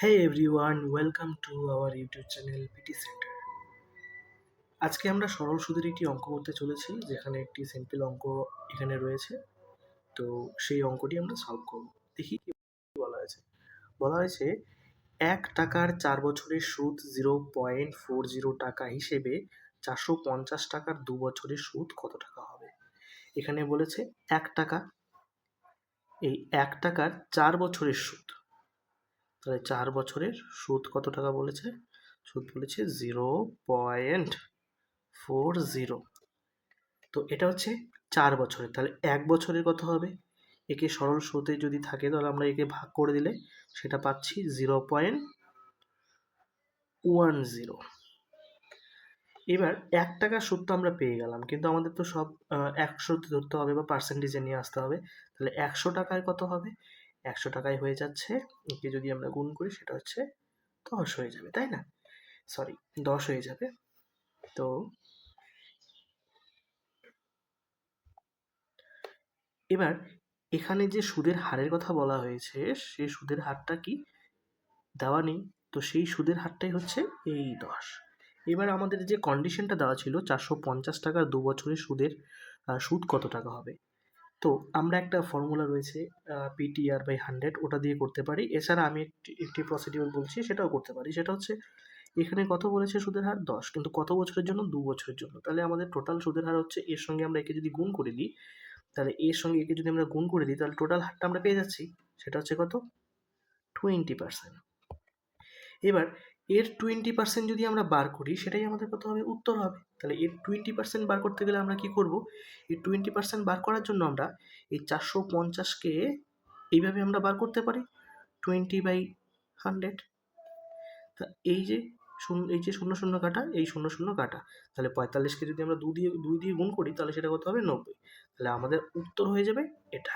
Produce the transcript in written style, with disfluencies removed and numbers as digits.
Hey everyone, welcome to our YouTube channel PT Center. আজকে আমরা সরল সুদের একটি অঙ্ক করতে চলেছি, যেখানে একটি সিম্পল অঙ্ক এখানে রয়েছে। তো সেই অঙ্কটি আমরা সলভ করব। দেখি কি বলা হয়েছে। বলা হয়েছে 1 টাকার 4 বছরের সুদ 0.40 টাকা হিসেবে 450 টাকার 2 বছরের সুদ কত টাকা হবে। এখানে বলেছে 1 টাকা, এই 1 টাকার 4 বছরের সুদ, তাহলে 4 বছরের সুদ কত টাকা বলেছে? সুদ বলেছে 0.40। তো এটা হচ্ছে 4 বছরের, তাহলে 1 বছরের কত হবে? একে সরল সুদে যদি থাকে তাহলে আমরা একে ভাগ করে দিলে সেটা পাচ্ছি 0.10। এবার 1 টাকার সুদ তো আমরা পেয়ে গেলাম, কিন্তু আমাদের তো সব 100 ধরতে হবে বা পার্সেন্টেজে নিয়ে আসতে হবে। তাহলে 100 টাকায় কত হবে? 100 টাকায় হয়ে যাচ্ছে, একে যদি আমরা গুণ করি সেটা হচ্ছে 10 হয়ে যাবে, তাই না? সরি, 10 হয়ে যাবে। তো এবার এখানে যে সুদের হারের কথা বলা হয়েছে, সেই সুদের হারটা কি দেওয়া নেই, তো সেই সুদের হারটাই হচ্ছে এই 10। এবার আমাদের যে কন্ডিশনটা দেওয়া ছিল 450 টাকার 2 বছরের সুদের সুদ কত টাকা হবে। তো আমরা একটা ফর্মুলা রয়েছে PTR/100, ওটা দিয়ে করতে পারি। এছাড়া আমি একটি প্রসিডিউর বলছি, সেটাও করতে পারি। সেটা হচ্ছে এখানে কত বলেছে সুদের হার 10, কিন্তু কত বছরের জন্য? 2 বছরের জন্য। তাহলে আমাদের টোটাল সুদের হার হচ্ছে, এর সঙ্গে আমরা একে যদি গুণ করে দিই, তাহলে এর সঙ্গে একে যদি আমরা গুণ করে দিই তাহলে টোটাল হারটা আমরা পেয়ে যাচ্ছি। সেটা হচ্ছে কত? 20%। এবার এর 20% যদি আমরা বার করি সেটাই আমাদের কত হবে? উত্তর হবে। তাহলে এর 20% বার করতে গেলে আমরা কি করব? এই 20% বার করার জন্য আমরা এই 450-কে এইভাবে আমরা বার করতে পারি, 20/100। তা এই যে শূন্য শূন্য কাটা, এই শূন্য শূন্য কাটা, তাহলে 45-কে যদি আমরা 2 দিয়ে গুণ করি তাহলে সেটা কত হবে? 90। তাহলে আমাদের উত্তর হয়ে যাবে এটা।